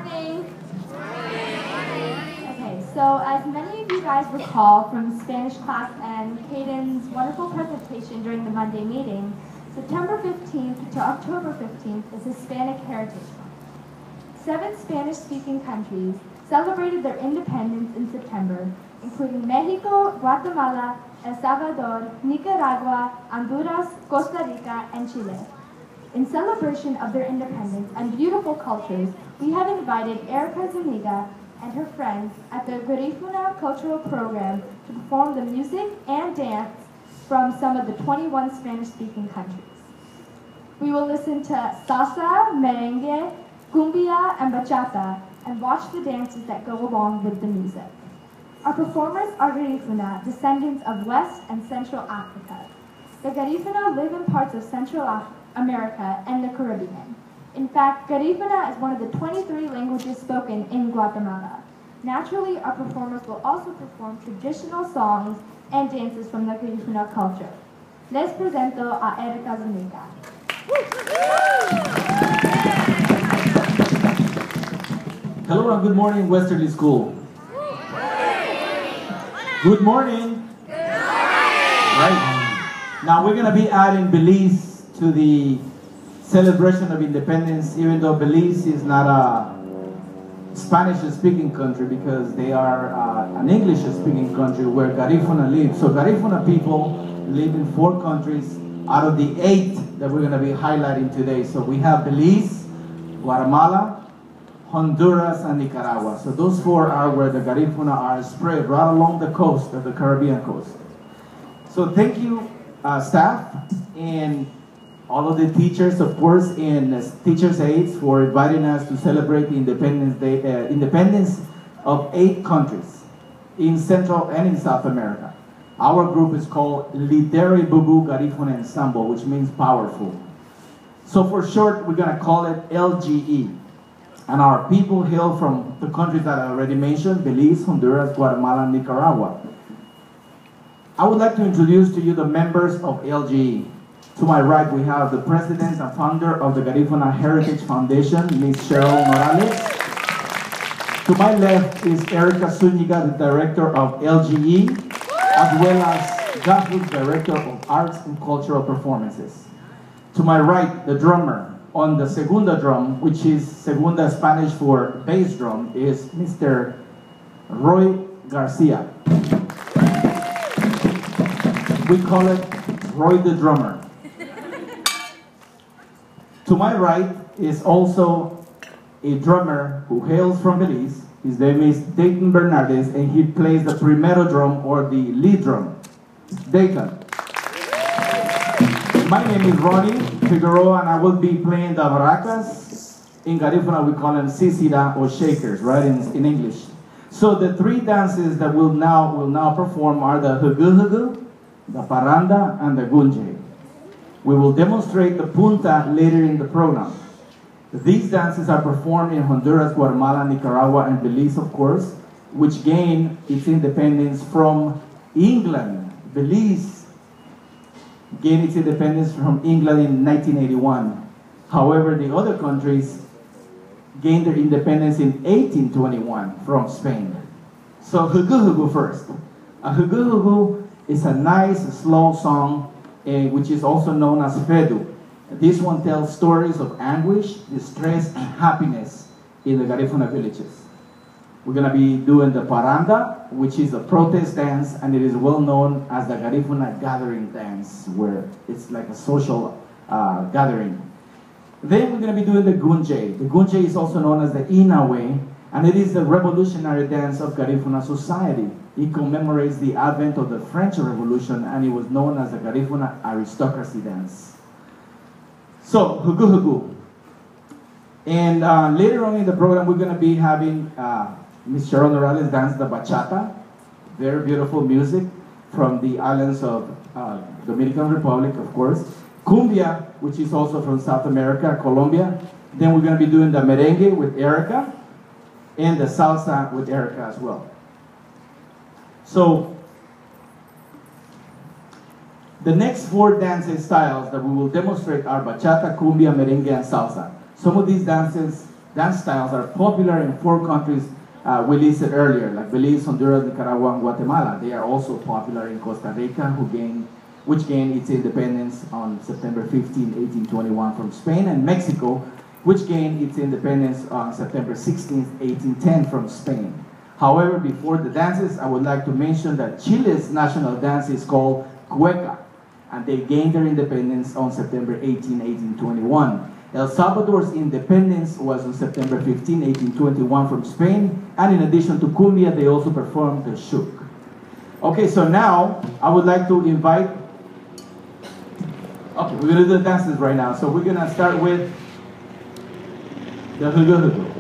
Morning. Okay, so as many of you guys recall from Spanish class and Caden's wonderful presentation during the Monday meeting, September 15th to October 15th is Hispanic Heritage Month. 7 Spanish-speaking countries celebrated their independence in September, including Mexico, Guatemala, El Salvador, Nicaragua, Honduras, Costa Rica, and Chile. In celebration of their independence and beautiful cultures, we have invited Erica Zuniga and her friends at the Garifuna cultural program to perform the music and dance from some of the 21 Spanish-speaking countries. We will listen to salsa, merengue, cumbia, and bachata, and watch the dances that go along with the music. Our performers are Garifuna, descendants of West and Central Africa. The Garifuna live in parts of Central America and the Caribbean. In fact, Garifuna is one of the 23 languages spoken in Guatemala. Naturally, our performers will also perform traditional songs and dances from the Garifuna culture. Les presento a Erica Zuniga. Hello and good morning, Westerly School. Good morning. Right. Now we're going to be adding Belize to the celebration of independence, even though Belize is not a Spanish-speaking country because they are an English-speaking country where Garifuna lives. So Garifuna people live in 4 countries out of the 8 that we're going to be highlighting today. So we have Belize, Guatemala, Honduras, and Nicaragua. So those 4 are where the Garifuna are spread right along the coast of the Caribbean coast. So thank you, staff, and all of the teachers, of course, and teachers' aides for inviting us to celebrate the independence of 8 countries in Central and in South America. Our group is called Lideri Bubu Garifuna Ensemble, which means powerful. So for short, we're going to call it LGE. And our people hail from the countries that I already mentioned, Belize, Honduras, Guatemala, and Nicaragua. I would like to introduce to you the members of LGE. To my right, we have the president and founder of the Garifuna Heritage Foundation, Ms. Cheryl Morales. To my left is Erica Zuniga, the director of LGE, as well as GAHFU's director of arts and cultural performances. To my right, the drummer on the segunda drum, which is segunda Spanish for bass drum, is Mr. Roy Garcia. We call it Roy the drummer. To my right is also a drummer who hails from Belize. His name is Dayton Bernardes, and he plays the primero drum or the lead drum. Dayton. My name is Ronnie Figueroa, and I will be playing the maracas. In Garifuna, we call them sisira or shakers, right, in English. So the 3 dances that we'll now perform are the hugu, the paranda, and the gunje. We will demonstrate the punta later in the program. These dances are performed in Honduras, Guatemala, Nicaragua, and Belize, of course, which gained its independence from England. Belize gained its independence from England in 1981. However, the other countries gained their independence in 1821 from Spain. So hugu first. A hugu is a nice, slow song, which is also known as fedu. This one tells stories of anguish, distress, and happiness in the Garifuna villages. We're going to be doing the paranda, which is a protest dance, and it is well known as the Garifuna gathering dance, where it's like a social gathering. Then we're going to be doing the gunje. The gunje is also known as the inawe, and it is the revolutionary dance of Garifuna society. It commemorates the advent of the French Revolution, and it was known as the Garifuna aristocracy dance. So, hugu. And later on in the program, we're going to be having Ms. Cheryl Morales dance the bachata. Very beautiful music from the islands of Dominican Republic, of course. Cumbia, which is also from South America, Colombia. Then we're going to be doing the merengue with Erica, and the salsa with Erica as well. So, the next 4 dance styles that we will demonstrate are bachata, cumbia, merengue, and salsa. Some of these dances dance styles are popular in 4 countries we listed earlier, like Belize, Honduras, Nicaragua, and Guatemala. They are also popular in Costa Rica, which gained its independence on September 15, 1821 from Spain, and Mexico, which gained its independence on September 16, 1810 from Spain. However, before the dances, I would like to mention that Chile's national dance is called cueca, and they gained their independence on September 18, 1821. El Salvador's independence was on September 15, 1821 from Spain, and in addition to cumbia, they also performed the shuk. Okay, so now I would like to invite, okay, we're gonna do the dances right now. So we're gonna start with the hugu.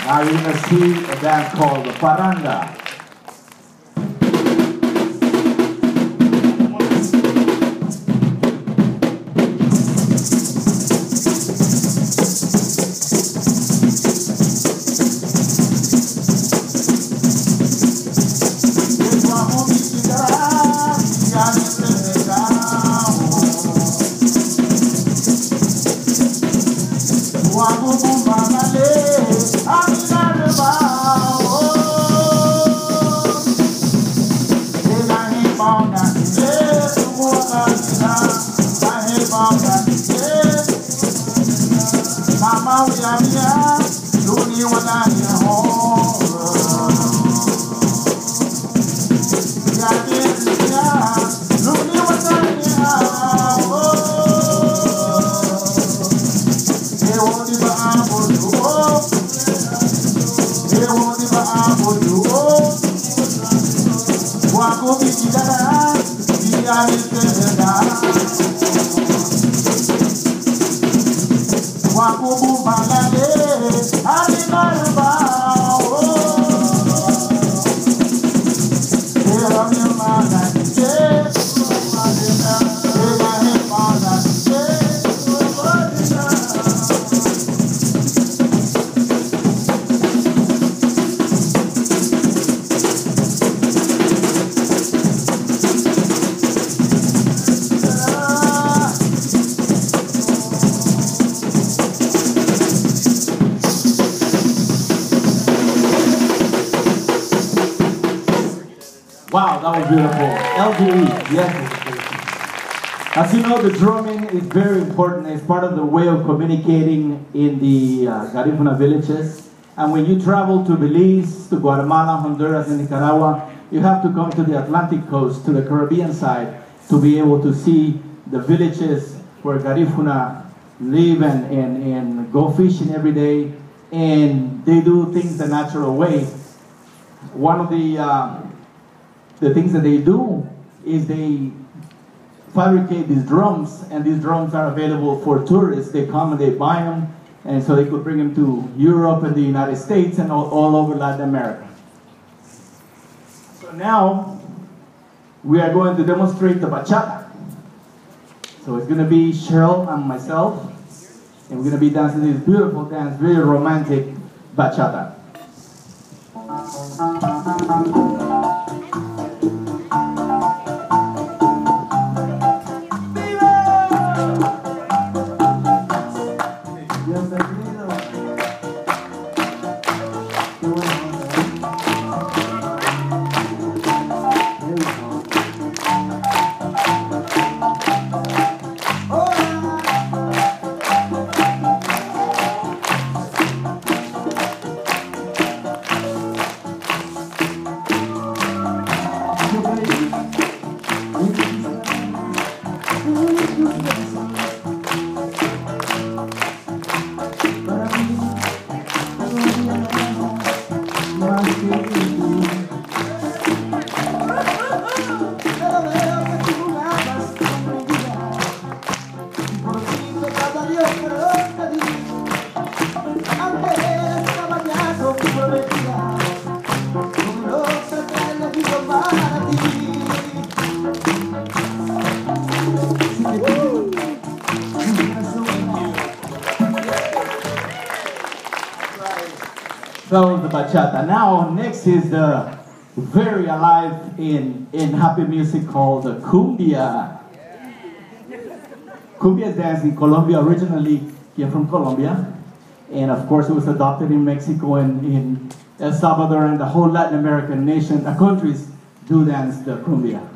Now you're going to see a dance called the paranda. Wow, that was beautiful. LGE, yes. As you know, the drumming is very important. It's part of the way of communicating in the Garifuna villages. And when you travel to Belize, to Guatemala, Honduras, and Nicaragua, you have to come to the Atlantic coast, to the Caribbean side, to be able to see the villages where Garifuna live and go fishing every day. And they do things the natural way. One of the things that they do is they fabricate these drums, and these drums are available for tourists. They come and they buy them, and so they could bring them to Europe and the United States and all over Latin America. So now we are going to demonstrate the bachata. So it's going to be Cheryl and myself, and we're going to be dancing this beautiful dance, very romantic bachata. So the bachata. Now next is the very alive in happy music called the cumbia. Cumbia is danced in Colombia, originally came from Colombia, and of course it was adopted in Mexico and in El Salvador, and the whole Latin American countries do dance the cumbia.